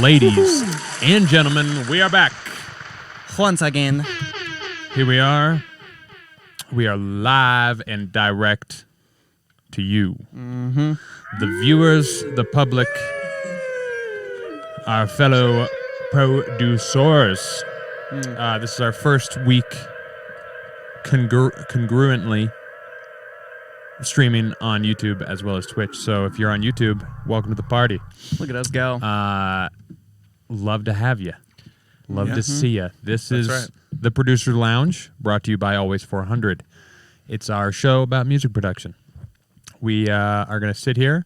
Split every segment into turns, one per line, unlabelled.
Ladies and gentlemen, we are back.
Once again.
Here we are. We are live and direct to you.
Mm-hmm.
The viewers, the public, our fellow producers. This is our first week congruently streaming on YouTube as well as Twitch. So if you're on YouTube, welcome to the party.
Look at us go.
Love to have you. Love to see you. This
That's
is
right.
the Producer Lounge, brought to you by Always 400. It's our show about music production. We are going to sit here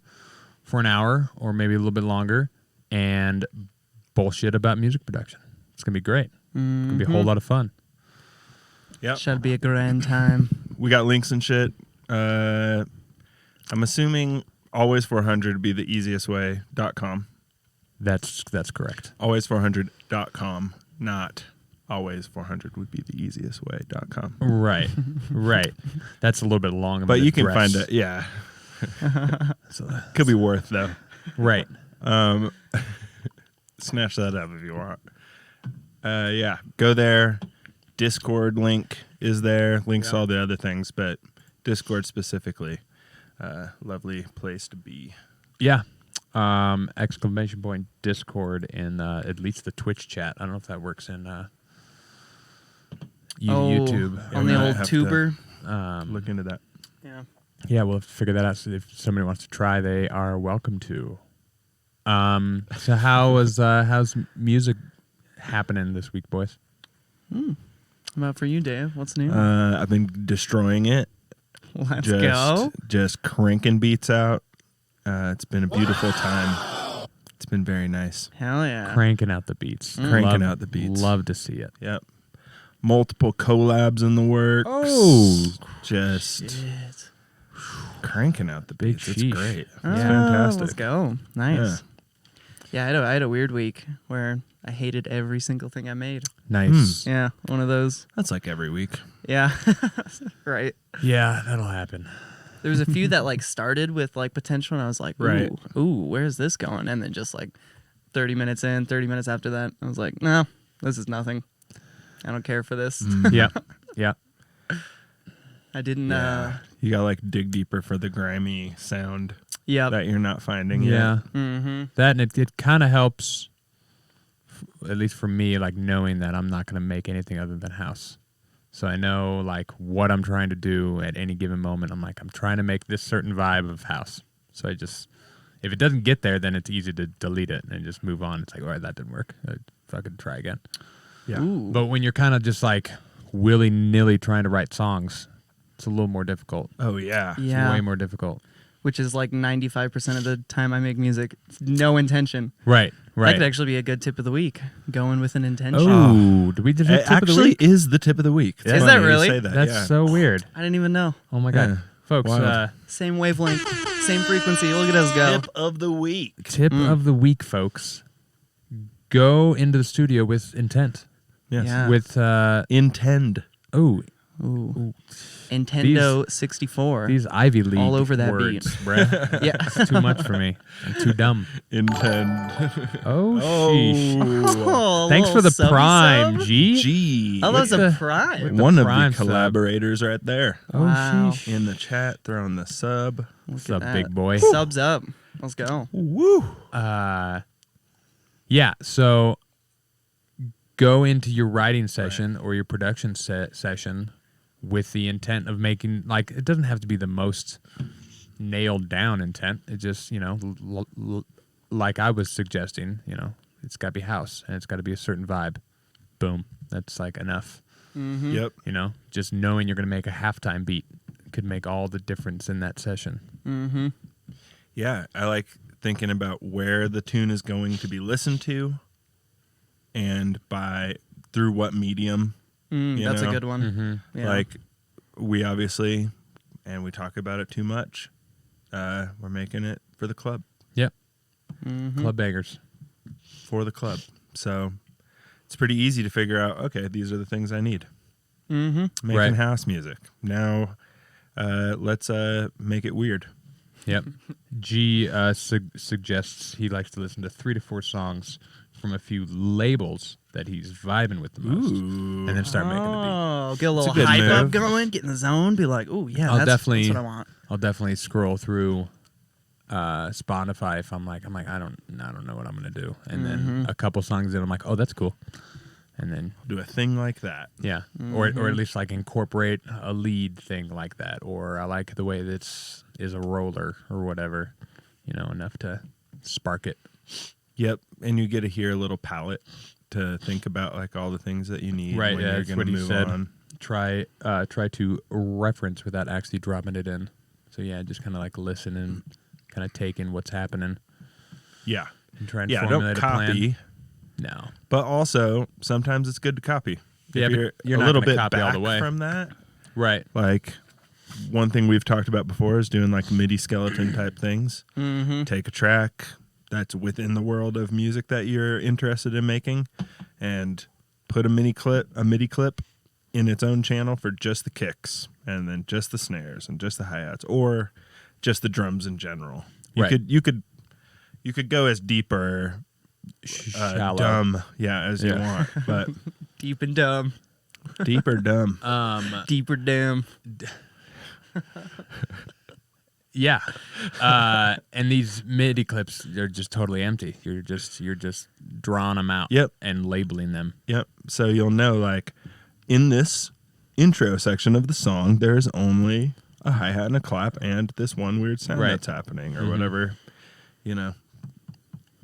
for an hour or maybe a little bit longer and bullshit about music production. It's going to be great. It's going to be a whole lot of fun.
Yep.
Should be a grand time.
We got links and shit. I'm assuming always 400 would be the easiest way.com.
That's correct.
Always400.com, not always 400 would be the easiest way.com.
Right. Right. That's a little bit long.
But you can find it. Yeah. Could be worth though.
Right.
Snatch that up if you want. Yeah. Go there. Discord link is there. Links to all the other things, but Discord specifically, lovely place to be.
Yeah. Exclamation point Discord in at least the Twitch chat. I don't know if that works in YouTube.
On the old tuber.
Look into that.
Yeah.
Yeah, we'll have to figure that out. So if somebody wants to try, they are welcome to. So how's music happening this week, boys?
How about for you, Dave? What's new?
I've been destroying it.
Let's go.
Just cranking beats out. It's been a beautiful time. It's been very nice.
Hell yeah.
Cranking out the beats.
Cranking out the beats.
Love to see it.
Yep. Multiple collabs in the works.
Oh.
Just
Shit.
cranking out the beats. It's
sheesh.
great. It's
Oh,
fantastic.
Let's go. Nice. Yeah, I had a weird week where I hated every single thing I made.
Nice.
Yeah, one of those.
That's like every week.
Yeah. Right.
Yeah, that'll happen.
There was a few that like started with like potential, and I was like, ooh,
Right.
ooh, where's this going? And then just like 30 minutes in, 30 minutes after that, I was like, no, this is nothing. I don't care for this.
Yeah. Yeah.
I didn't.
You got like dig deeper for the grimy sound
Yep.
that you're not finding
Yeah.
yet.
Mm-hmm.
That and it kind of helps, at least for me, like knowing that I'm not going to make anything other than house. So I know like what I'm trying to do at any given moment. I'm like, I'm trying to make this certain vibe of house. So I just, if it doesn't get there, then it's easy to delete it and just move on. It's like, all right, that didn't work. Fucking try again.
Yeah.
Ooh.
But when you're kind of just like willy-nilly trying to write songs, it's a little more difficult.
Oh, yeah.
It's
Yeah.
way more difficult.
Which is like 95% of the time I make music. It's no intention.
Right.
That
Right.
could actually be a good tip of the week. Going with an intention.
Oh, did we just have
It
tip of the
actually
week?
is the tip of the week. It's
Is
funny
that
you
really?
say that,
That's
yeah.
so weird.
I didn't even know.
Oh my God.
Yeah.
Folks,
Wild.
Same wavelength, same frequency. Look at us go.
Tip of the week.
tip of the week, folks. Go into the studio with intent.
Yes.
Yeah.
With,
Intend.
oh,
Ooh. Nintendo 64.
these Ivy League
All over that
words,
beat.
bruh.
Yeah.
It's too much for me. I'm too dumb.
Intend.
Oh, sheesh.
Oh, a
Thanks for
little
the prime,
sub-sub?
G.
Gee.
Oh, that was
With
a
the-
prime.
the
One of
prime
the
sub.
collaborators right there.
Oh,
Wow.
sheesh.
In the chat, throwing the sub.
What's
Look
up,
at
big
that.
boy?
Subs up. Let's go.
Woo.
Yeah, so go into your writing session or your production session with the intent of making, like, it doesn't have to be the most nailed down intent. It just, you know, like I was suggesting, you know, it's got to be house and it's got to be a certain vibe. Boom. That's like enough.
Yep.
You know, just knowing you're going to make a halftime beat could make all the difference in that session.
Mm-hmm.
Yeah, I like thinking about where the tune is going to be listened to and through what medium. You
That's
know?
a good one.
Mm-hmm.
Yeah.
Like, we obviously, and we talk about it too much, we're making it for the club.
Yep.
Mm-hmm.
Club bangers.
For the club. So it's pretty easy to figure out, okay, these are the things I need.
Mm-hmm.
Making
Right.
house music. Now, let's make it weird.
Yep. G suggests he likes to listen to 3 to 4 songs from a few labels that he's vibing with the most, and then start making the beat.
Oh, get a little
good
hype up
move.
going, get in the zone, be like, oh yeah,
I'll
that's
definitely-
what I want.
I'll definitely scroll through Spotify if I'm like I don't know what I'm gonna do, and then a couple songs that I'm like, oh, that's cool, and then
Do a thing like that.
yeah, or at least like incorporate a lead thing like that, or I like the way this is a roller or whatever, enough to spark it.
Yep, and you get to hear a little palette to think about like all the things that you need
Right,
when
yeah,
you're
that's
going
what
to
he
move
said.
on.
Try to reference without actually dropping it in. So yeah, just kind of like listen and kind of take in what's happening
Yeah,
and try and
yeah. Don't
formulate a
copy,
plan. No,
but also sometimes it's good to copy.
Yeah,
if
but you're
a
not
little
gonna
bit
copy all
back
the way.
from that.
right?
Like one thing we've talked about before is doing like MIDI skeleton type things. Take a track that's within the world of music that you're interested in making, and put a MIDI clip in its own channel for just the kicks, and then just the snares, and just the hi-hats, or just the drums in general.
Right.
You could go as deep or
Shallow.
dumb, as you want, but
Deep and dumb,
deep or dumb.
deep or dumb.
Yeah, and these MIDI clips, they're just totally empty. You're just drawing them out.
Yep.
And labeling them.
Yep. So you'll know, like, in this intro section of the song, there's only a hi-hat and a clap and this one weird sound
Right.
that's happening, or whatever,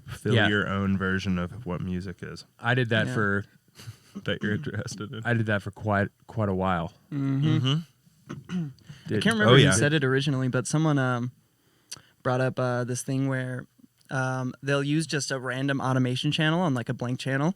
fill
Yeah.
your own version of what music is
I did that
Yeah.
for
that you're interested in.
I did that for quite a while.
I can't remember
Oh,
who
yeah.
said it originally, but someone brought up this thing where they'll use just a random automation channel on like a blank channel,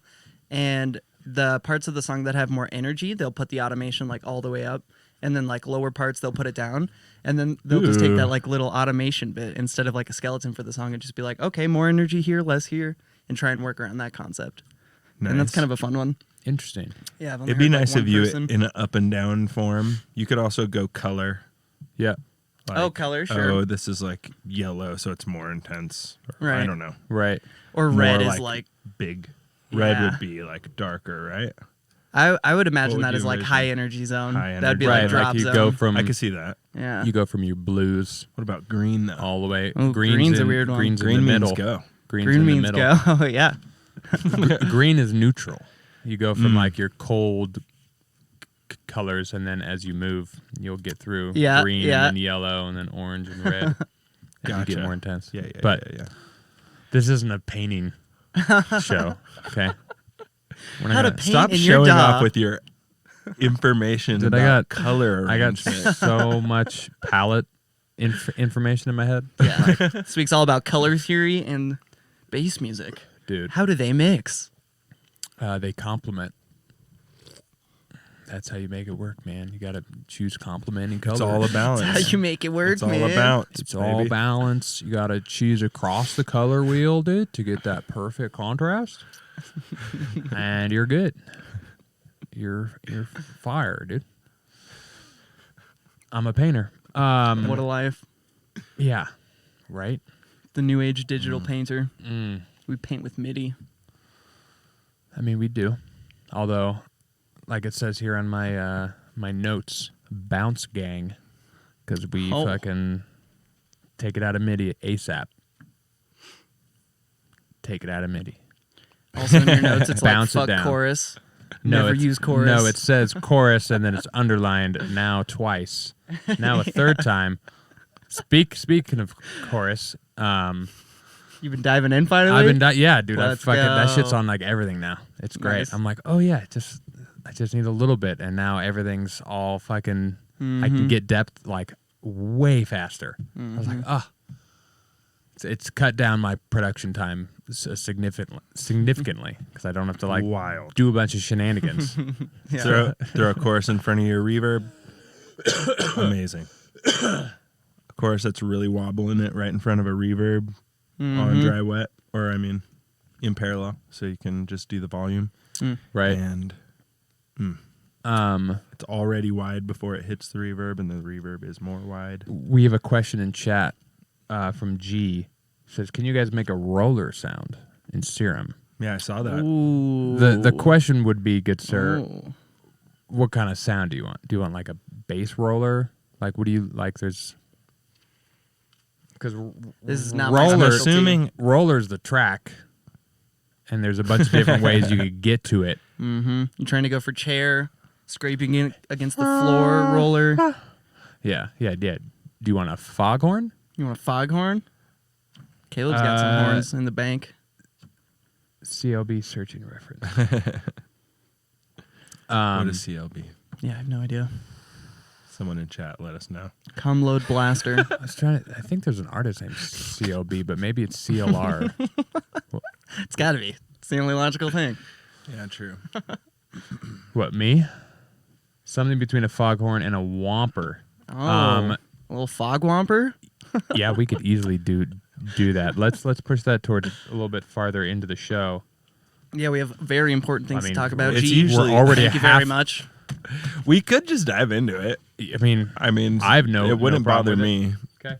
and the parts of the song that have more energy, they'll put the automation like all the way up, and then like lower parts they'll put it down, and then they'll just take
Ooh.
that like little automation bit instead of like a skeleton for the song and just be like, okay, more energy here, less here, and try and work around that concept. And that's kind of a fun one.
Interesting.
Yeah, I've only
It'd be
heard, like,
nice if
one
you
person.
in an up and down form. You could also go color.
Yeah.
Oh, color, sure.
Oh, this is like yellow, so it's more intense. Or, I
Right.
don't know.
Right.
Or
More
red is like
big. Red
Yeah.
would be like darker, right?
I would imagine
would
that
you
as like
envision?
high energy zone.
High
That'd be
energy.
like
Right.
drop
Like you
zone.
go from
I can see that.
yeah.
you go from your blues
What about green though?
all the way.
Oh, green's a weird one.
Green's
Green
in the
means
middle.
go.
Green's
Green
in the
means
middle.
go. Oh yeah.
Green is neutral. You go from like your cold colors, and then as you move, you'll get through
Yeah,
green
yeah.
and then yellow and then orange and red. And you
Gotcha.
get more intense.
Yeah,
But
yeah.
this isn't a painting show. Okay. We're not
How to
gonna-
paint
Stop
in your
showing
DAW.
off with your information
Dude,
about
I got-
color
I got
arrangement.
so much palette information in my head.
Yeah. This week's all about color theory and bass music.
Dude.
How do they mix?
They complement. That's how you make it work, man. You got to choose complementing colors.
It's all a balance.
How you make it work,
It's all
man?
a balance.
It's all balance. You got to choose across the color wheel, dude, to get that perfect contrast. And you're good. You're fire, dude. I'm a painter.
What a life.
Yeah. Right?
The new age digital painter.
Mm.
We paint with MIDI.
I mean, we do. Although, like it says here on my my notes, bounce gang, because we
Oh.
fucking take it out of MIDI ASAP. Take it out of MIDI.
Also in your notes, it's like
Bounce it
fuck
down.
chorus. Never
it's-
use chorus.
No, it says chorus and then it's underlined now twice. Now a third time. Speaking of chorus,
You've been diving in finally?
I've been yeah, dude. I
Let's
fucking that
go.
shit's on like everything now. It's great.
Nice.
I'm like, oh yeah, I just need a little bit, and now everything's all fucking. I can get depth like way faster. I was like, oh, it's cut down my production time significantly because I don't have to like
Wild.
do a bunch of shenanigans.
Yeah.
Throw a chorus in front of your reverb. Amazing. A chorus that's really wobbling it right in front of a reverb on dry wet, or I mean, in parallel, so you can just do the volume.
Right.
And it's already wide before it hits the reverb, and the reverb is more wide.
We have a question in chat from G says, "Can you guys make a roller sound in Serum?"
Yeah, I saw that.
Ooh.
The question would be, good sir,
Ooh.
what kind of sound do you want? Do you want like a bass roller? Like, what do you like? There's because
This is not my
I'm
roller.
specialty.
assuming
Roller's the track, and there's a bunch of different ways you could get to it.
Mm-hmm. You trying to go for chair, scraping it against the floor, roller.
Yeah. Do you want a foghorn?
You want a foghorn? Caleb's got some horns in the bank.
CLB searching reference.
what is CLB?
Yeah, I have no idea.
Someone in chat, let us know.
Cum load blaster.
I think there's an artist named CLB, but maybe it's CLR.
It's got to be. It's the only logical thing.
Yeah, true.
What, me? Something between a foghorn and a whomper.
Oh, a little fog whomper?
Yeah, we could easily do that. Let's push that towards a little bit farther into the show.
Yeah, we have very important things
I mean,
to talk about.
it's
G.
usually-
We're already
Thank you
half-
very much.
We could just dive into it.
I mean,
It
no
wouldn't bother
problem with
me.
okay.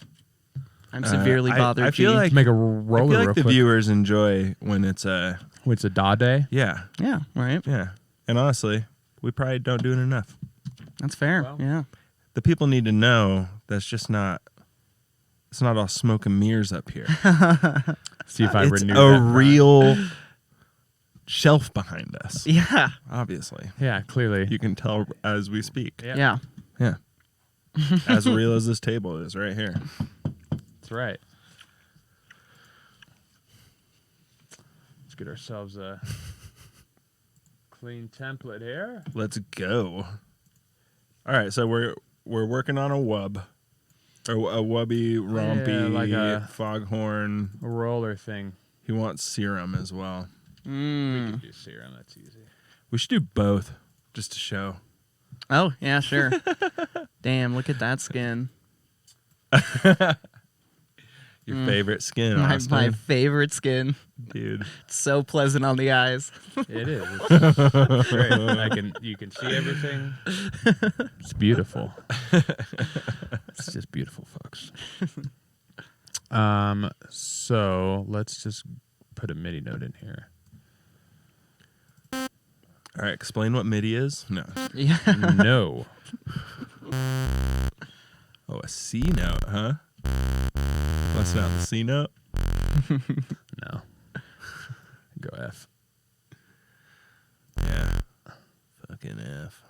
I'm severely bothered.
I feel
G.
like
Make a
I
roller
feel
real
like the
quick.
viewers enjoy when it's a
It's a da day.
yeah.
Yeah, right.
And honestly, we probably don't do it enough.
That's fair.
Well,
yeah.
The people need to know that's just not. It's not all smoke and mirrors up here.
See if I
It's
renew
a
that.
real shelf behind us.
Yeah.
Obviously,
Yeah, clearly.
you can tell as we speak.
Yeah.
Yeah.
Yeah. As real as this table is right here.
That's right. Let's get ourselves a clean template here.
Let's go. All right, so we're working on a wub. Or a wubby, rompy,
like a-
foghorn.
A roller thing.
He wants serum as well.
We
Mm.
can do Serum. That's easy.
We should do both just to show.
Oh, yeah, sure. Damn, look at that skin.
Your favorite skin,
My
Austin.
favorite skin.
Dude.
It's so pleasant on the eyes.
It is. It's great. You can see everything. It's beautiful. It's just beautiful, folks. So let's just put a MIDI note in here.
All right, explain what MIDI is. No.
Yeah.
No.
Oh, a C note, huh? Busting out the C note.
No. Go F.
Yeah. Fucking F.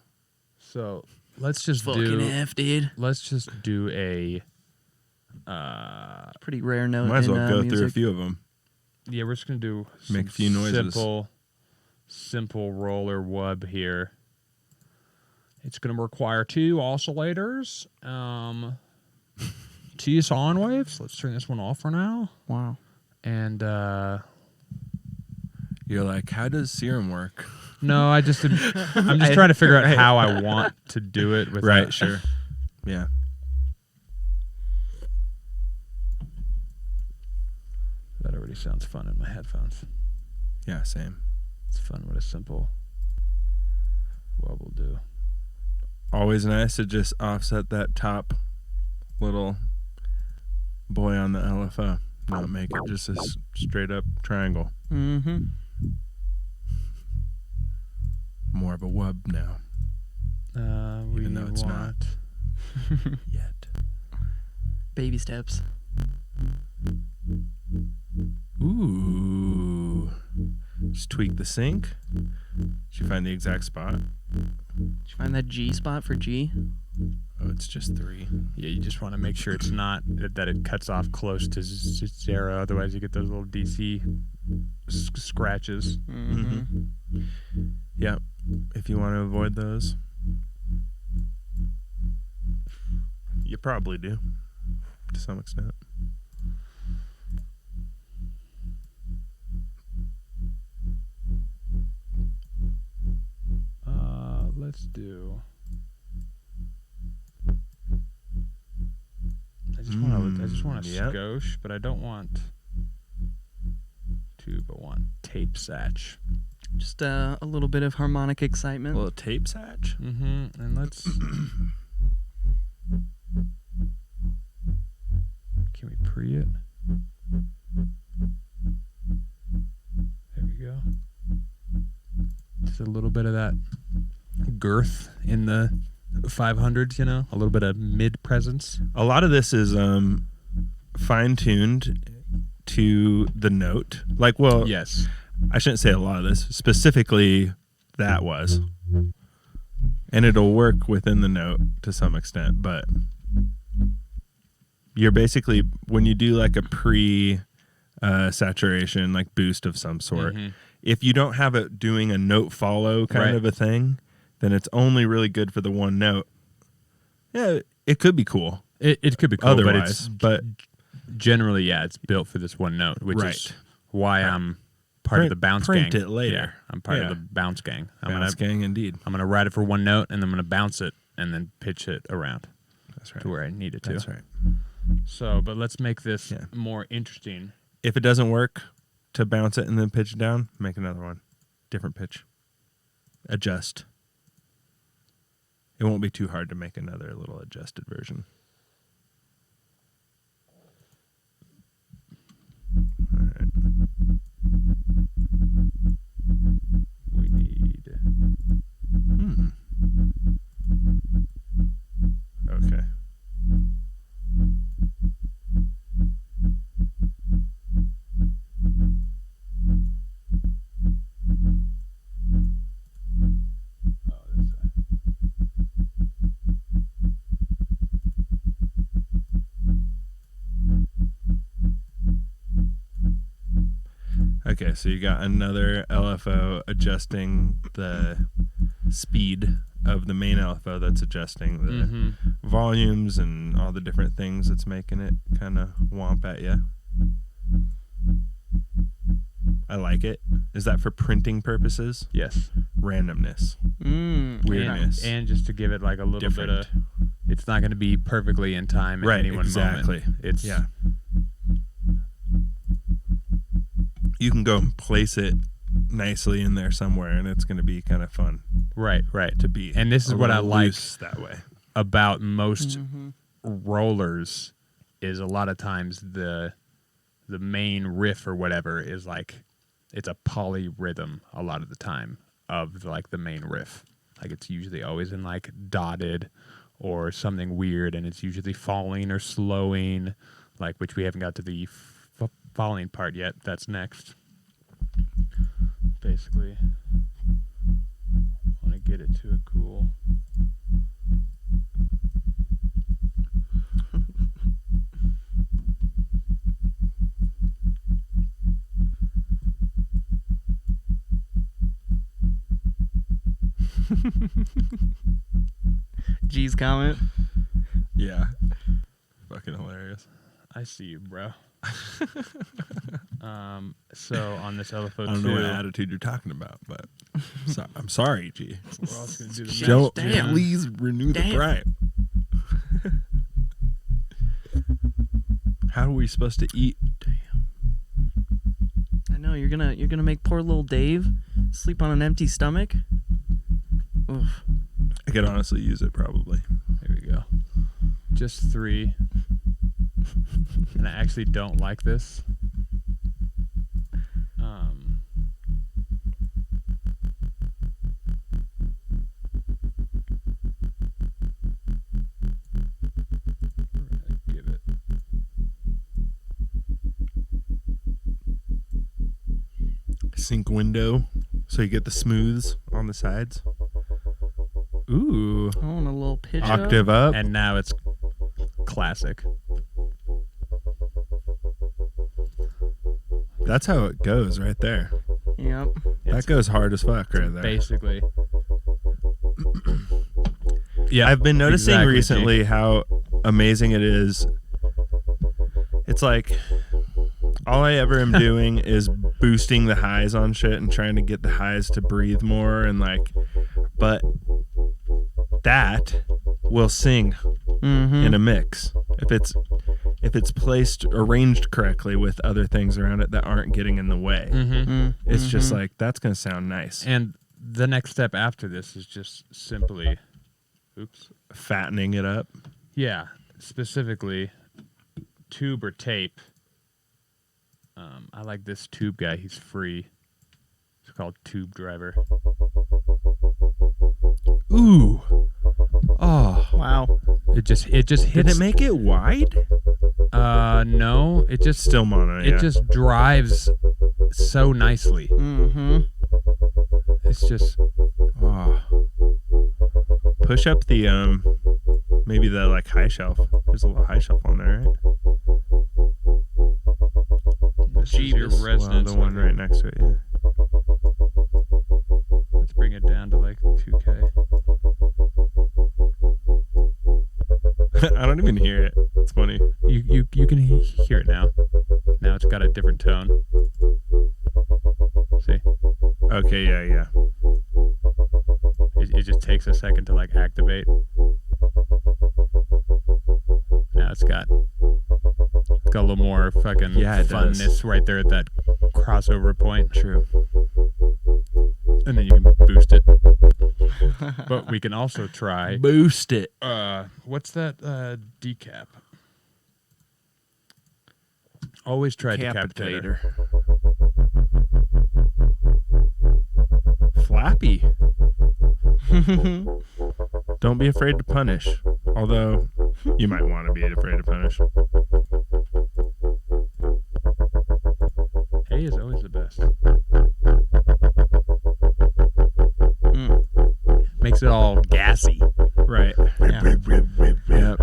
So let's just
Fucking F, dude.
let's just do a
Pretty rare note.
Might as
in,
well go
music.
through a few of them.
yeah, we're just gonna do
Make
some
a few noises.
simple roller wub here. It's gonna require 2 oscillators, 2 sine waves. Let's turn this one off for now.
Wow.
And
You're like, how does serum work?
no, I'm just trying to figure out how I want to do it. With
Right, sure. Yeah.
That already sounds fun in my headphones.
Yeah, same.
It's fun what a simple wub will do.
Always nice to just offset that top little boy on the LFO. Not make it just a straight up triangle.
Mm-hmm.
More of a wub now.
Even
though it's not. Yet.
Baby steps.
Ooh. Just tweak the sync. Did you find the exact spot?
Did you find that G spot for G?
Oh, it's just 3.
Yeah, you just want to make sure it's not that it cuts off close to 0. Otherwise, you get those little DC scratches.
Mm-hmm.
Yeah. If you want to avoid those, you probably do to some extent.
Let's do. I just want a
Yep.
skosh, but I don't want tube. I want tape satch.
Just a little bit of harmonic
A
excitement.
little tape satch.
Mm-hmm. And let's. Can we pre it. There we go. Just a little bit of that girth in the 500s, a little bit of mid presence.
A lot of this is fine-tuned to the note. Like, well,
Yes.
I shouldn't say a lot of this. Specifically, that was. And it'll work within the note to some extent, but you're basically, when you do like a pre-saturation, like boost of some sort, if you don't have it doing a note follow kind of a thing, then it's only really good for the one note. Yeah, it could be cool.
It could be cool,
Otherwise,
but generally, it's built for this one note, which is why I'm part of the bounce gang.
Print it later.
Yeah, I'm part of the bounce gang.
Bounce gang, indeed.
I'm gonna write it for one note, and then I'm gonna bounce it, and then pitch it around.
That's right.
To where I need it to.
That's right.
So, but let's make this more interesting.
If it doesn't work to bounce it and then pitch it down, make another one. Different pitch. Adjust. It won't be too hard to make another little adjusted version. All right.
We need.
Okay.
Oh, that's right.
Okay, so you got another LFO adjusting the speed of the main LFO that's adjusting the volumes and all the different things that's making it kind of womp at you. I like it. Is that for printing purposes?
Yes.
Randomness. Weirdness.
And just to give it like a little bit of. It's not going to be perfectly in time at any one moment. It's
you can go and place it nicely in there somewhere, and it's going to be kind of fun.
Right.
To be.
And this is what I like
that way
about most rollers is a lot of times the main riff or whatever is like it's a polyrhythm a lot of the time of like the main riff. Like it's usually always in like dotted or something weird, and it's usually falling or slowing, like which we haven't got to the falling part yet. That's next. Basically, want to get it to a cool.
G's comment.
Yeah. Fucking hilarious.
I see you, bro. So on this LFO2,
I don't know what attitude you're talking about, but I'm sorry, G.
we're also gonna do the
Don't
Damn.
please renew the prime. How are we supposed to eat?
I know you're gonna make poor little Dave sleep on an empty stomach. Oof.
I could honestly use it probably.
There we go. Just 3. And I actually don't like this. Give it.
Sync window so you get the smooths on the sides. Ooh.
I want a little pitch
Octave up.
And now it's classic.
That's how it goes right there.
Yep.
That goes hard as fuck right there.
Basically. Yeah,
I've been noticing
exactly,
recently how amazing it is. It's like all I ever am doing is boosting the highs on shit and trying to get the highs to breathe more and like, but that will sing in a mix if it's placed arranged correctly with other things around it that aren't getting in the way. It's just like that's gonna sound nice.
And the next step after this is just simply
Fattening it up.
specifically tube or tape. I like this tube guy. He's free. It's called Tube Driver.
Ooh. Oh.
Wow.
It just hits.
Did it make it wide?
No. It just
Still mono,
It just drives so nicely.
Mm-hmm.
It's just
Oh. Push up the maybe the like high shelf. There's a little high shelf on there, right?
this is your
Jeebus.
resonance.
The one right next to it. Yeah.
Let's bring it down to like 2K.
I don't even hear it. It's funny.
You can hear it now. Now it's got a different tone. See,
Okay, yeah.
it just takes a second to like activate. Now it's got a little more fucking
Yeah, it does.
funness right there at that crossover point.
True.
And then you can boost it. But we can also try
Boost it.
what's that decap? Always try decapitator.
Flappy. Don't be afraid to punish. Although you might want to be afraid to punish.
Hay is always the best. Makes it all gassy.
Right.
Yeah.
Yep.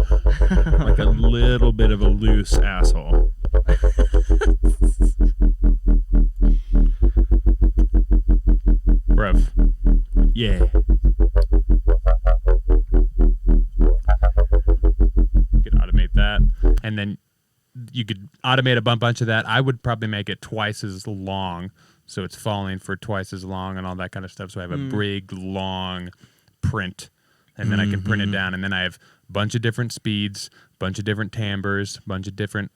Like a little bit of a loose asshole.
Bruv.
Yeah.
You could automate that. And then you could automate a bunch of that. I would probably make it twice as long. So it's falling for twice as long and all that kind of stuff. So I have a big, long print. And then I can print it down. And then I have a bunch of different speeds, bunch of different timbres, bunch of different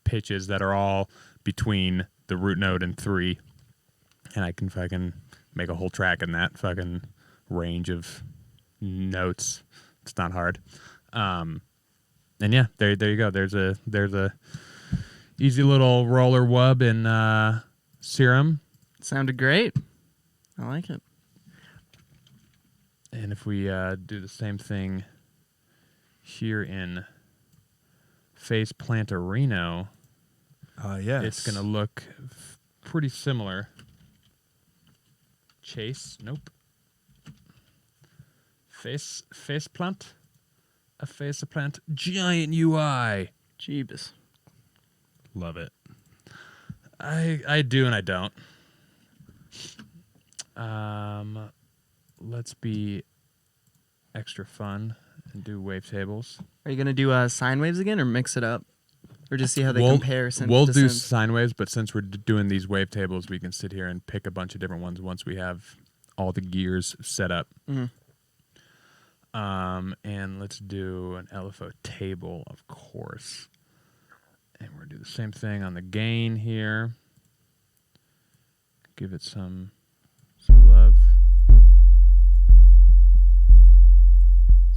pitches that are all between the root node and 3. And I can fucking make a whole track in that fucking range of notes. It's not hard. And yeah, there you go. There's a easy little roller wub in Serum.
Sounded great. I like it.
And if we do the same thing here in phaseplant Reno,
Yes.
it's gonna look pretty similar. Chase, nope. Phaseplant, a phaseplant giant UI.
Jeebus.
Love it.
I do and I don't. Let's be extra fun and do wavetables.
Are you gonna do sine waves again, or mix it up, or just see how they compare?
We'll
to
do
synth?
sine waves, but since we're doing these wavetables, we can sit here and pick a bunch of different ones once we have all the gears set up.
Mhm.
And let's do an LFO table, of course. And we're gonna do the same thing on the gain here. Give it some love.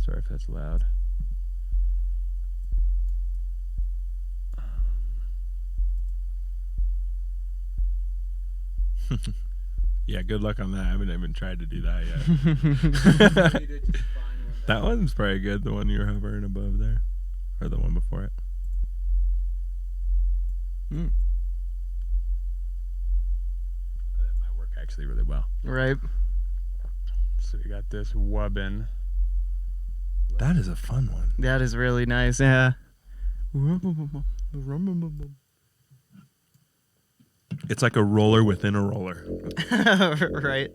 Sorry if that's loud.
Yeah, good luck on that. I haven't even tried to do that yet. That one's probably good, the one you're hovering above there. Or the one before it.
That might work actually really well.
Right.
So we got this wubbin.
That is a fun one.
That is really nice. Yeah.
It's like a roller within a roller.
Right.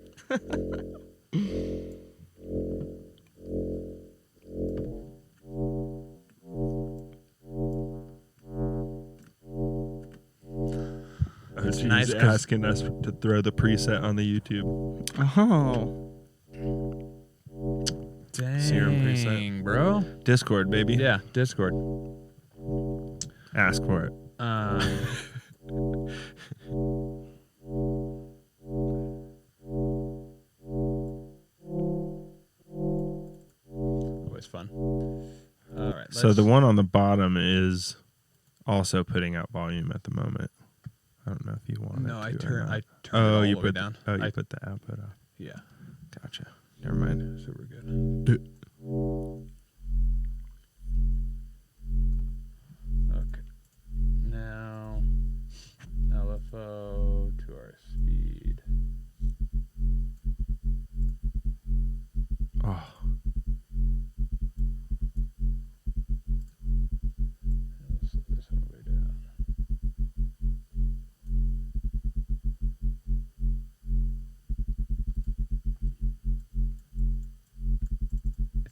She's
nice 'cause-
asking us to throw the preset on the YouTube.
Oh.
Dang,
Serum preset.
bro.
Discord, baby.
Yeah, Discord.
Ask for it.
Always fun. All right.
So the one on the bottom is also putting out volume at the moment. I don't know if you want
No,
it
I
to or
turn
not.
it all
you
the way
put
down.
Oh, you
I-
put the output off.
Yeah.
Gotcha. Never mind.
So we're good. Okay. Now, LFO to our speed.
Oh,
Let's slow this all the way down.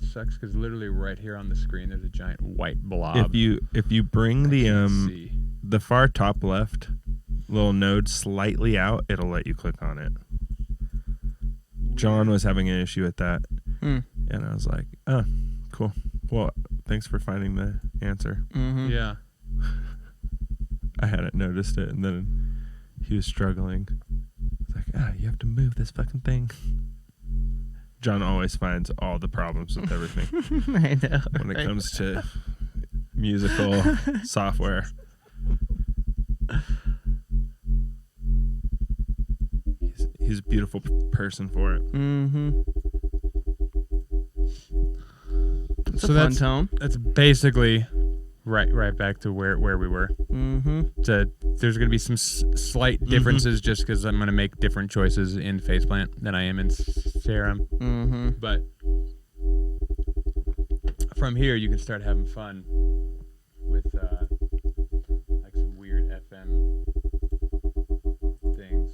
It sucks because literally right here on the screen there's a giant white blob.
if you bring the
Can't see.
the far top left little node slightly out, it'll let you click on it. John was having an issue with that,
Hmm.
and I was like, "Oh, cool. Well, thanks for finding the answer."
Mm-hmm.
Yeah.
I hadn't noticed it, and then he was struggling. It's like, you have to move this fucking thing. John always finds all the problems with everything
I know.
when it
right?
comes to musical software. He's a beautiful person for it.
Mm-hmm. It's
So
a fun
that's-
tone.
That's basically right back to where we were.
Mm-hmm.
There's going to be some slight differences just because I'm going to make different choices in phaseplant than I am in Serum.
Mm-hmm.
But from here, you can start having fun with like some weird FM things.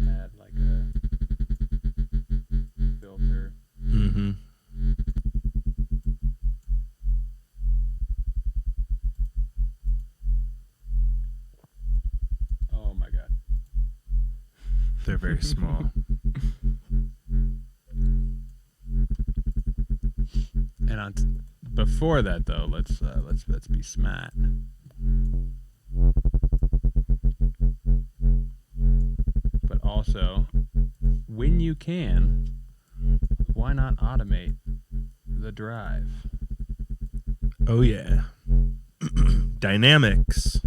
Add like a filter.
Mm-hmm.
Oh my god.
They're very small.
And before that though, let's be smart. But also, when you can, why not automate the drive?
Oh yeah. Dynamics.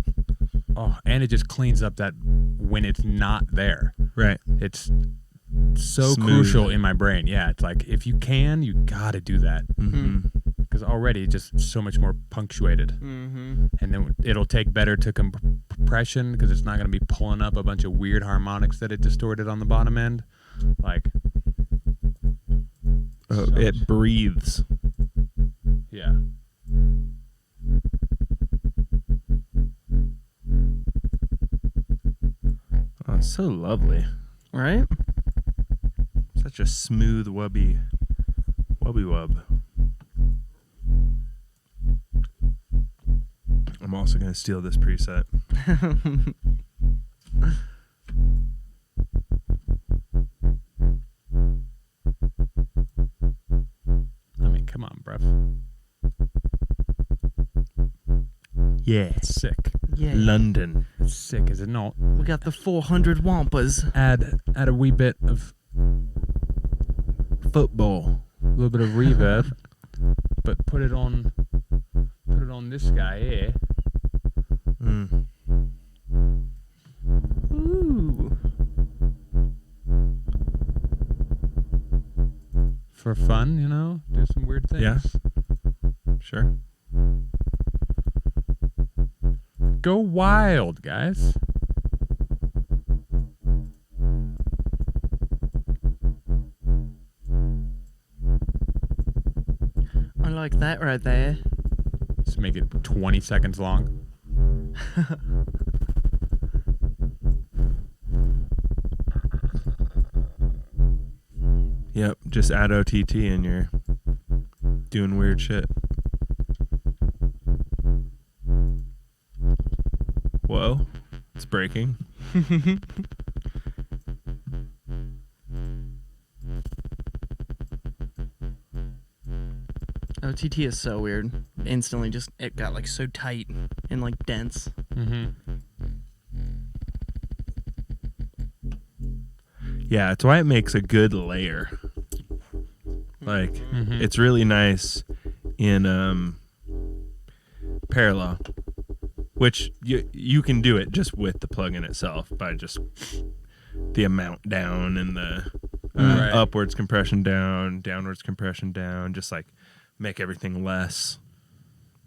Oh, and it just cleans up that when it's not there.
Right.
It's so
Smooth.
crucial in my brain. Yeah, it's like if you can, you gotta do that
Mm-hmm.
because already it's just so much more punctuated.
Mm-hmm.
And then it'll take better to compression because it's not going to be pulling up a bunch of weird harmonics that it distorted on the bottom end. Like,
Oh,
so
it
much-
breathes.
yeah.
Oh, it's so lovely.
Right?
Such a smooth wubby wub. I'm also gonna steal this preset.
I mean, come on, bruv.
Yeah.
It's sick.
Yeah.
London.
It's sick, is it not?
We got the 400 wampas.
Add a wee bit of
Football.
a little bit of reverb, but put it on this guy here.
Mm.
Ooh.
For fun, you know, do some weird things.
Yeah. Sure.
Go wild, guys.
I like that right there.
Just make it 20 seconds long.
Yep. Just add OTT and you're doing weird shit. Whoa. It's breaking.
OTT is so weird. Instantly just, it got like so tight and like dense.
Mm-hmm.
Yeah, it's why it makes a good layer. Like, it's really nice in parallel, which you can do it just with the plugin itself by just the amount down and the
Right.
upwards compression down, downwards compression down, just like make everything less.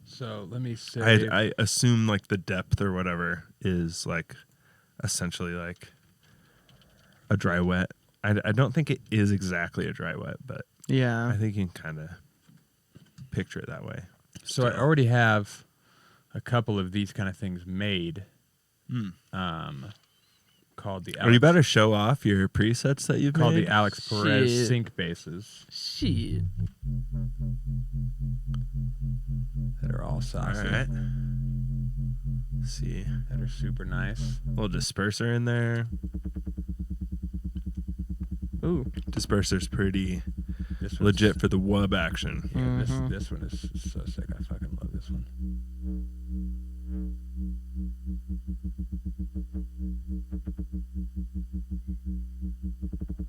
So let me say.
I assume like the depth or whatever is like essentially like a dry wet. I don't think it is exactly a dry wet, but
Yeah.
I think you can kind of picture it that way.
So I already have a couple of these kind of things made. Called the.
Well, you better show off your presets that you've
Called
made.
the Alex Perez
Shit.
sync bases
Shit.
that are all
All
saucy.
right. Let's see,
That are super nice.
a little disperser in there.
Ooh.
Disperser's pretty
This one's-
legit for the wub action.
Yeah, this one is so sick. I fucking love this one.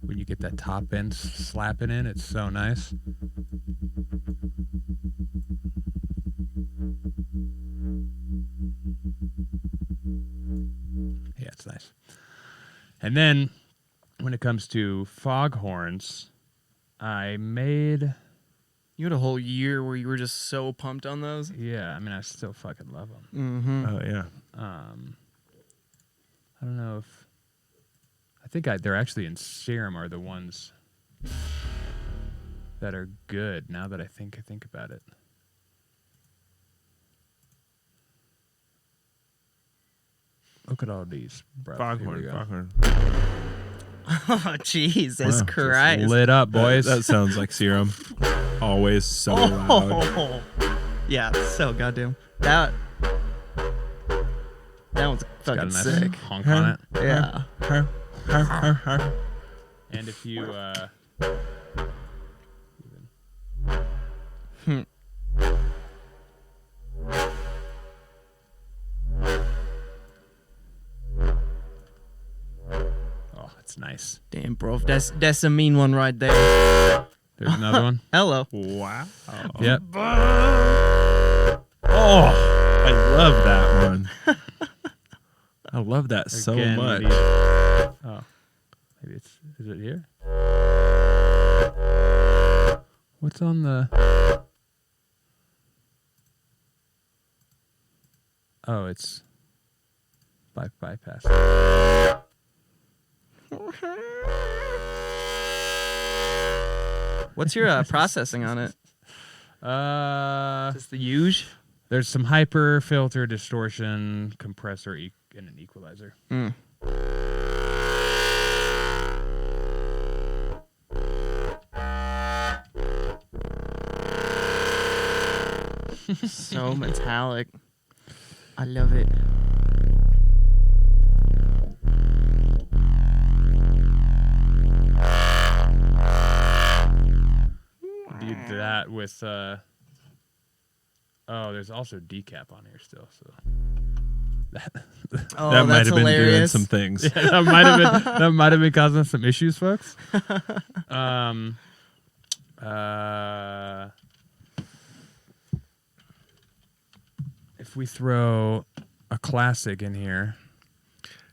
When you get that top end slapping in, it's so nice. Yeah, it's nice. And then when it comes to foghorns, I made.
You had a whole year where you were just so pumped on those.
Yeah, I mean, I still fucking love them.
Mm-hmm.
Oh yeah.
I don't know if I think they're actually in Serum are the ones that are good. Now that I think about it, look at all these, bro.
Foghorn.
Oh, Jesus
Wow.
Christ.
Lit up, boys.
That sounds like Serum. Always so loud.
Oh. Yeah, so goddamn. That one's
Got a
fucking
nice
sick.
honk on it.
Yeah.
And if you oh, it's nice.
Damn, bro. That's a mean one right there.
There's another one.
Hello.
Wow.
Yep.
Oh, I love that one. I love that so
Again, we
much.
need- oh, maybe is it here? What's on the? Oh, it's bypass.
What's your processing on it? Just the huge?
There's some hyper, filter, distortion, compressor, and an equalizer.
So metallic. I love it.
Do that with. Oh, there's also decap on here still. So
Oh,
That might
that's
have been doing
hilarious.
some things.
that might have been causing some issues, folks. If we throw a classic in here,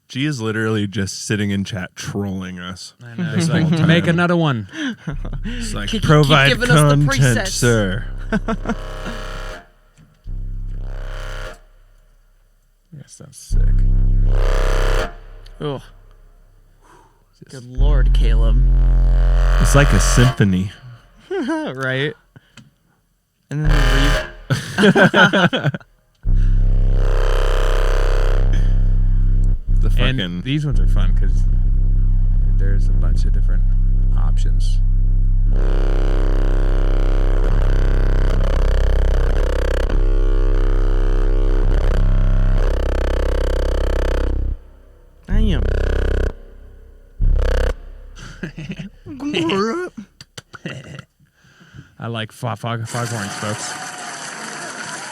G is literally just sitting in chat trolling us.
I know, it's like, make another one.
It's like,
Keep
provide
giving us the
content,
presets."
sir.
Yeah, sounds sick.
Oh, good lord, Caleb.
It's like a symphony.
Right? And then the
The fucking
And these ones are fun because there's a bunch of different options.
Damn.
I like foghorns, folks.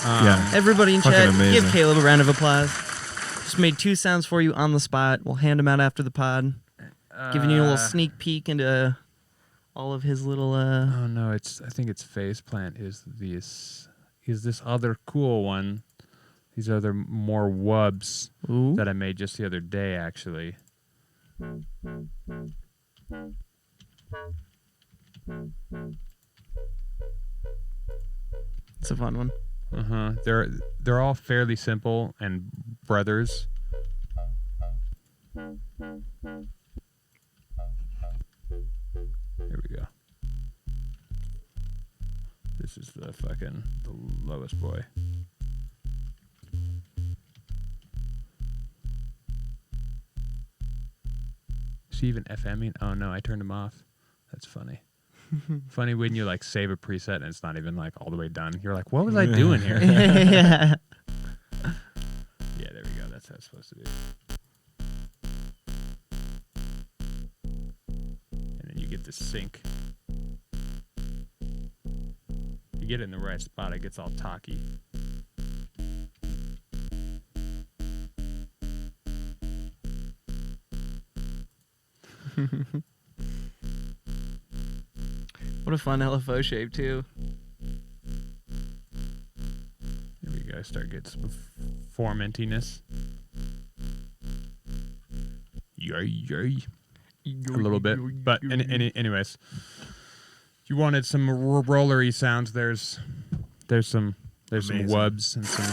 yeah.
Everybody in
Fucking
chat,
amazing.
give Caleb a round of applause. Just made 2 sounds for you on the spot. We'll hand them out after the pod. Giving you a little sneak peek into all of his little.
Oh no, I think it's phaseplant is this other cool one. These other more wubs
Ooh.
that I made just the other day, actually.
It's a fun one.
They're all fairly simple and brothers. Here we go. This is the lowest boy. Is he even FMing? Oh no, I turned him off. That's funny. Funny when you like save a preset and it's not even like all the way done. You're like, what was I doing here?
Yeah.
Yeah, there we go. That's how it's supposed to be. And then you get the sync. You get it in the right spot, it gets all talky.
What a fun LFO shape too.
There we go. Start getting some formentiness. Yay. A little bit. But anyways, you wanted some rollery sounds. There's some
Amazing.
wubs and some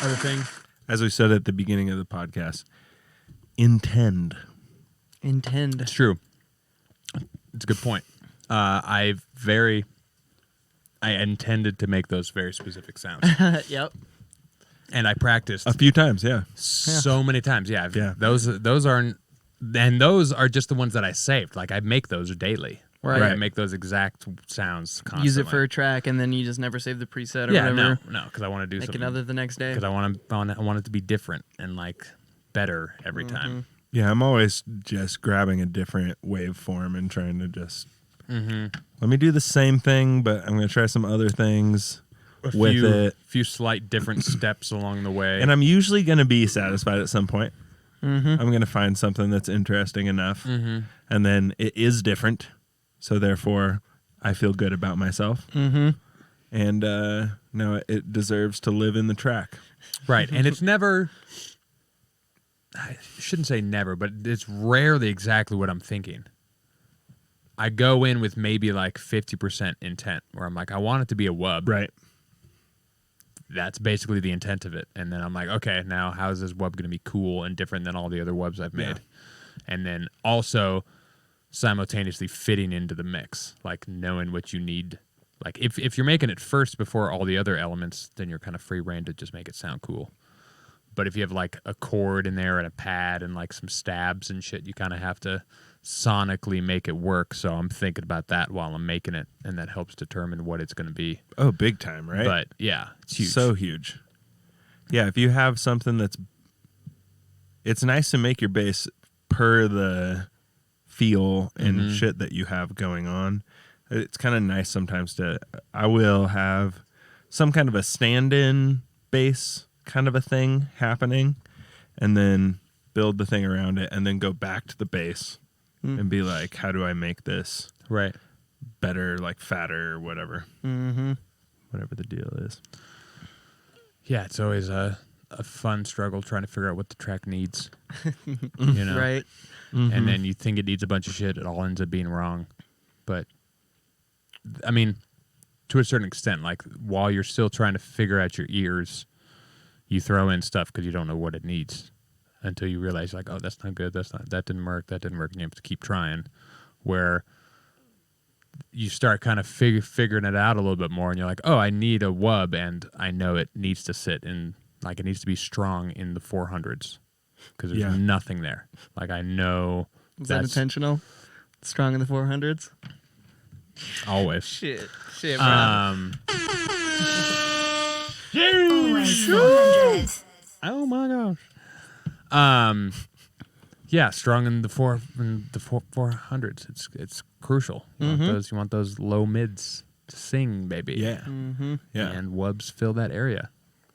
other things.
As we said at the beginning of the podcast, intend.
It's true. It's a good point. I intended to make those very specific sounds,
Yep.
and I practiced
A few times, yeah.
so many times. Yeah,
Yeah.
Those aren't, and those are just the ones that I saved. Like I make those daily.
Right.
I make those exact sounds constantly.
Use it for a track, and then you just never save the preset or
yeah,
whatever.
no, because I want to do
Make
something.
another the next day.
Because I want it to be different and like better every time.
Yeah, I'm always just grabbing a different waveform and trying to just let me do the same thing, but I'm going to try some other things with it.
Few slight different steps along the way.
And I'm usually going to be satisfied at some point. I'm going to find something that's interesting enough, and then it is different, so therefore I feel good about myself. And no, it deserves to live in the track.
Right, and it's never, I shouldn't say never, but it's rarely exactly what I'm thinking. I go in with maybe like 50% intent, where I'm like, I want it to be a wub.
Right.
That's basically the intent of it. And then I'm like, okay, now how is this wub going to be cool and different than all the other wubs I've made? And then also simultaneously fitting into the mix, like knowing what you need. Like if you're making it first before all the other elements, then you're kind of free rein to just make it sound cool. But if you have like a chord in there and a pad and like some stabs and shit, you kind of have to sonically make it work. So I'm thinking about that while I'm making it, and that helps determine what it's going to be.
Oh, big time, right?
But yeah, it's huge.
So huge. Yeah, if you have something it's nice to make your bass per the feel and shit that you have going on. It's kind of nice sometimes I will have some kind of a stand-in bass kind of a thing happening, and then build the thing around it, and then go back to the bass and be like, how do I make this
right
better, like fatter or whatever. Whatever the deal is.
Yeah, it's always a fun struggle trying to figure out what the track needs. You know?
Right.
And then you think it needs a bunch of shit, it all ends up being wrong. But I mean, to a certain extent, like while you're still trying to figure out your ears, you throw in stuff because you don't know what it needs until you realize, like, oh, that's not good. That didn't work. And you have to keep trying. Where you start kind of figuring it out a little bit more, and you're like, oh, I need a wub, and I know it needs to sit in, like, it needs to be strong in the 400s because there's nothing there. Like, I know.
Is that intentional? Strong in the 400s?
Always.
Shit, bro.
Always 400.
Oh my gosh. Yeah, strong in the 400s. It's crucial. You want those low mids to sing, baby.
Yeah. Yeah.
And wubs fill that area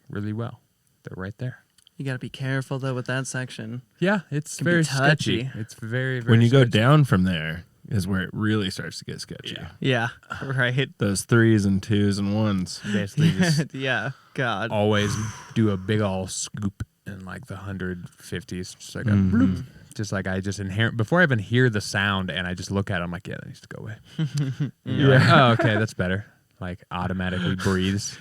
really well. They're right there.
You got to be careful though with that section.
Yeah, it's
Can be
very
touchy.
sketchy. It's very, very
When you go
sketchy.
down from there is where it really starts to get sketchy.
Yeah, right.
Those 3s and 2s and 1s.
Basically just
Yeah, God.
always do a big ol' scoop in like the 150s. Just like a
Mm-hmm.
bloop. Just like I just inherent before I even hear the sound and I just look at it, I'm like, yeah, that needs to go away. And you're like, oh, okay, that's better. Like automatically breathes.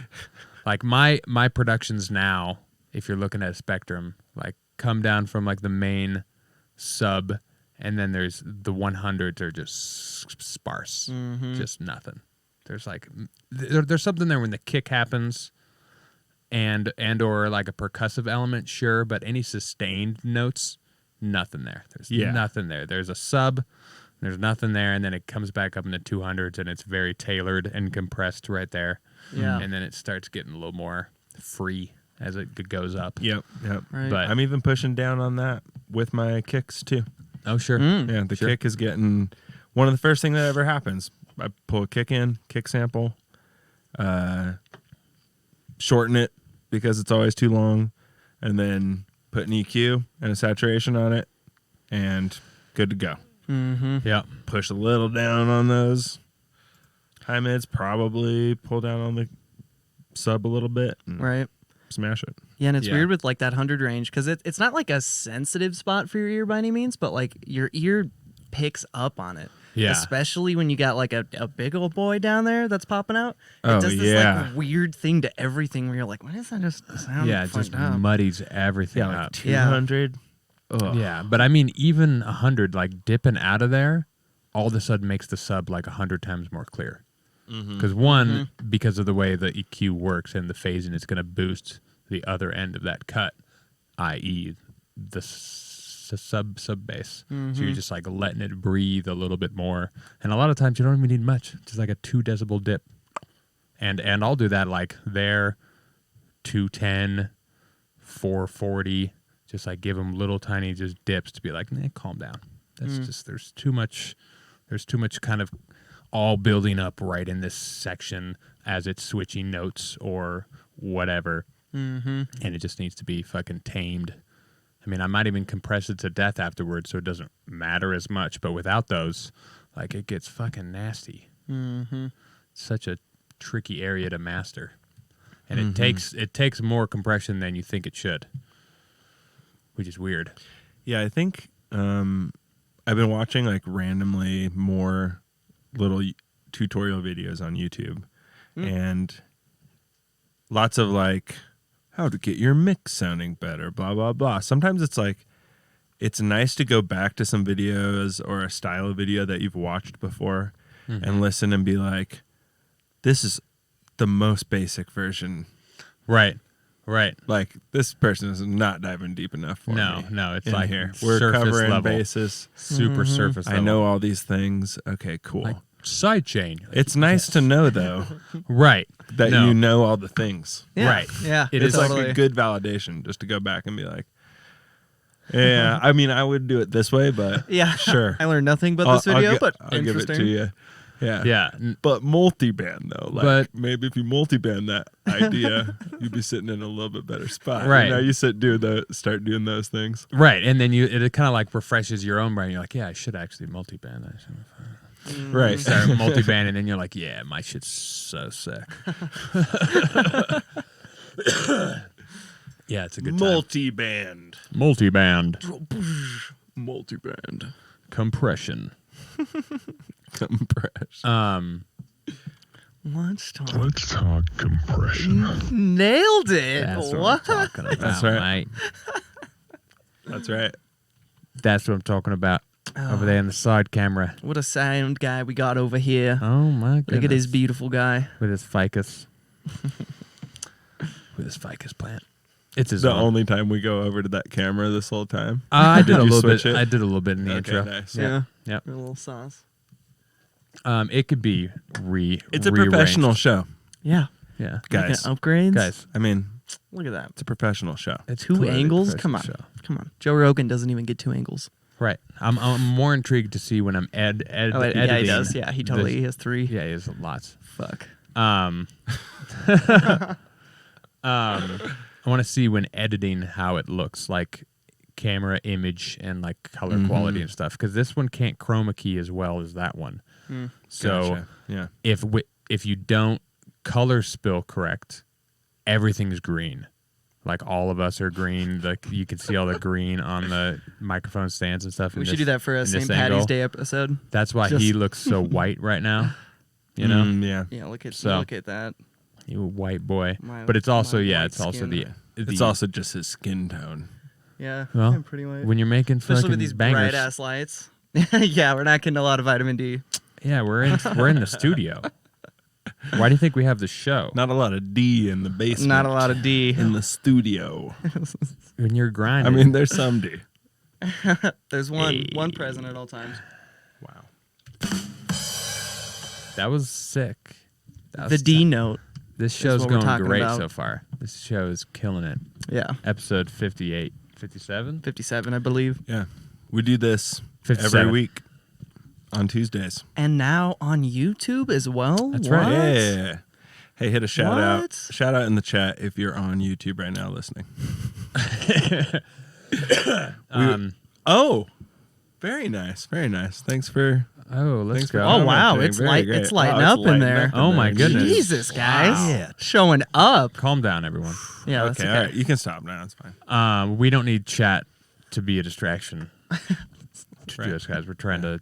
Like my productions now, if you're looking at a spectrum, like come down from like the main sub, and then there's the 100s are just sparse, just nothing. There's like there's something there when the kick happens, and or like a percussive element, sure, but any sustained notes, nothing there. There's nothing there. There's a sub, there's nothing there, and then it comes back up in the 200s, and it's very tailored and compressed right there.
Yeah.
And then it starts getting a little more free as it goes up.
Yep.
Right.
But
I'm even pushing down on that with my kicks too.
oh sure,
Yeah, the
Sure.
kick is getting one of the first things that ever happens. I pull a kick in, kick sample, shorten it because it's always too long, and then put an EQ and a saturation on it, and good to go.
yeah.
Push a little down on those high mids, probably pull down on the sub a little bit, and
Right.
smash it.
Yeah, and it's
Yeah.
weird with like that 100 range because it's not like a sensitive spot for your ear by any means, but like your ear picks up on it.
Yeah.
Especially when you got like a big old boy down there that's popping out. It
Oh,
does this
yeah.
like weird thing to everything where you're like, why does that just sound
Yeah, it just
fucked up?
muddies everything
Yeah, like
up.
200. Ugh.
Yeah, but I mean, even 100, like dipping out of there, all of a sudden makes the sub like 100 times more clear. Because because of the way the EQ works and the phasing, it's going to boost the other end of that cut, i.e., the sub bass. So you're just like letting it breathe a little bit more, and a lot of times you don't even need much, just like a 2 decibel dip. And I'll do that like there, 210, 440, just like give them little tiny just dips to be like, nah, calm down. That's just there's too much kind of all building up right in this section as it's switching notes or whatever. And it just needs to be fucking tamed. I mean, I might even compress it to death afterwards so it doesn't matter as much, but without those, like, it gets fucking nasty. Such a tricky area to master. And it takes more compression than you think it should, which is weird.
Yeah, I think I've been watching like randomly more little tutorial videos on YouTube and lots of like how to get your mix sounding better, blah, blah, blah. Sometimes it's like, it's nice to go back to some videos or a style of video that you've watched before and listen and be like, this is the most basic version.
Right.
Like, this person is not diving deep enough for me.
No, it's
in
like
here. We're
surface
covering
level.
bases.
Super surface level.
I know all these things. Okay, cool.
Like sidechain.
It's nice to know, though,
Right.
that
No.
you know all the things.
Yeah.
Right.
Yeah.
It
It's
is
like
totally.
a good validation just to go back and be like, yeah, I mean, I would do it this way, but
Yeah.
sure.
I learned nothing but this video, but
I'll give it
interesting.
to you. Yeah.
Yeah.
But multi-band, though. Like,
But-
maybe if you multi-band that idea, you'd be sitting in a little bit better spot.
Right.
Now you start doing those things.
Right. And then it kind of like refreshes your own brain. You're like, yeah, I should actually multiband. I should
Right.
start multiband, and then you're like, yeah, my shit's so sick. Yeah, it's a good time.
Multi-band.
Multiband.
Multi-band.
Compression.
Compression.
Let's talk.
Let's talk compression.
Nailed it.
That's what
What?
I'm talking about,
That's right.
mate.
That's right.
That's what I'm talking about over there in the side camera.
What a sound guy we got over here.
Oh, my goodness.
Look at this beautiful guy.
With his ficus. With his ficus plant. It's his
The
own.
only time we go over to that camera this whole time.
I did a
you
little
switch
bit.
it?
I did a little bit in the
Okay,
intro.
nice.
Yeah.
Yeah.
Yep.
A little sauce.
It could be
It's a
rearranged.
professional show,
Yeah.
Yeah.
guys.
Making upgrades.
Guys,
I mean,
Look at that.
it's a professional show.
it's
Two
clearly a
angles? Come on.
professional show.
Come on. Joe Rogan doesn't even get 2 angles.
Right. I'm more intrigued to see when I'm editing.
Yeah, he does. Yeah, he totally
this-
has 3.
Yeah, he has lots.
Fuck.
I I want to see when editing how it looks, like camera image and like color quality and stuff. Because this one can't chroma key as well as that one. So
Gotcha. Yeah.
if you don't color spill correct, everything's green. Like all of us are green. Like you can see all the green on the microphone stands and stuff.
We should do that for a St. Patty's Day episode.
That's why he looks so white right now. You know?
Yeah.
Yeah, look at that.
You white boy.
My-
but it's also
my
yeah,
white
it's also
skin.
It's also just his skin tone.
Yeah,
well,
I'm pretty white.
when you're making
Especially
fucking
with these
bangers.
bright ass lights. Yeah, we're not getting a lot of vitamin D.
Yeah, we're in the studio. Why do you think we have the show?
Not a lot of D in the basement.
Not a lot of D.
in the studio.
When you're grinding.
I mean, there's some D.
There's one present at all times.
Wow.
that was sick. That
The
was
D note.
This
is
show's
what we're
going
talking
great
about.
so far. This show is killing it.
Yeah,
Episode 58, 57?
57, I believe.
Yeah. We do this
57.
every week on Tuesdays.
And now on YouTube as well.
That's right.
What?
Yeah. Hey, hit a shout out.
What?
Shout out in the chat if you're on YouTube right now listening. Oh, very nice. Very nice. Thanks for.
Oh, let's
Thanks for
go.
Oh wow,
commenting.
it's
Very
light.
great.
It's lighting
Wow,
up
it's
in
lighting
there.
up in
Oh my
there.
goodness.
Jesus, guys,
Wow.
showing up.
Calm down, everyone.
Yeah, that's
Okay,
okay.
all right. You can stop now. It's fine.
We don't need chat to be a distraction to
Right.
this, guys. We're trying to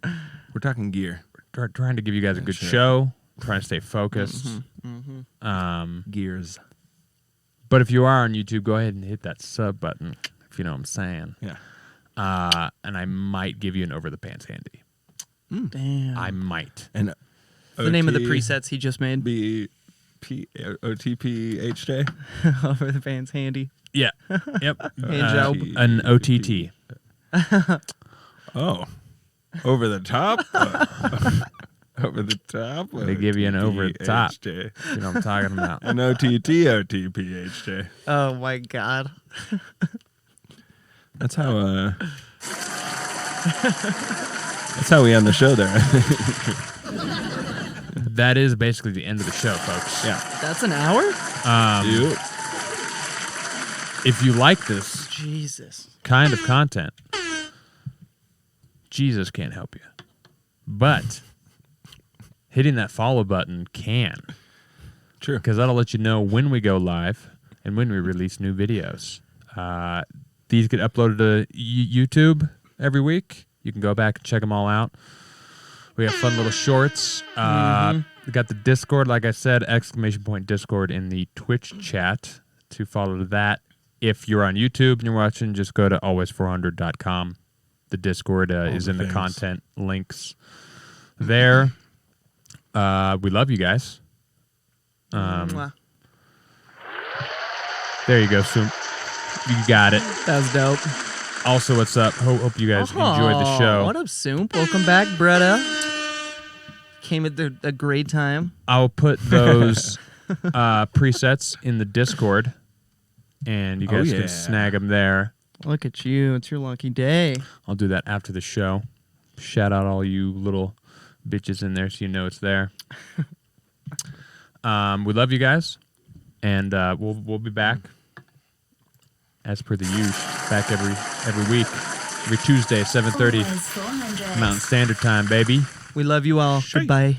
We're talking gear.
trying to give you guys a good
Sure.
show. Trying to stay focused.
Gears.
But if you are on YouTube, go ahead and hit that sub button. If you know what I'm saying.
Yeah.
And I might give you an over the pants handy.
Damn.
I might.
And
What's the name of the presets he just made?
OTPHJ.
Over the fans handy.
Yeah. Yep.
Hand job.
An OTT.
Oh. Over the top? Over the top?
They give you an over the top.
OTPHJ.
You know what I'm talking about.
An OTPHJ.
Oh my god.
That's how that's how we end the show there.
That is basically the end of the show, folks.
Yeah.
That's an hour?
You.
If you like this
Jesus.
kind of content, Jesus can't help you. But hitting that follow button can.
True.
Because that'll let you know when we go live and when we release new videos. These get uploaded to YouTube every week. You can go back and check them all out. We have fun little shorts. We got the Discord, like I said, ! Discord in the Twitch chat to follow that. If you're on YouTube and you're watching, just go to always400.com. The Discord is in the
things.
content links there. We love you guys.
Mwah.
There you go, Soom. You got it.
That was dope.
Also, what's up? Hope you guys enjoyed the show.
What up, Soomp? Welcome back, Bretta. Came at a great time.
I'll put those presets in the Discord, and you guys
yeah.
can snag them there.
Look at you. It's your lucky day.
I'll do that after the show. Shout out all you little bitches in there so you know it's there. We love you guys, and we'll be back as per the usual. Back every week, every Tuesday, 7:30
Always 400.
Mountain Standard Time, baby.
We love you all. Goodbye.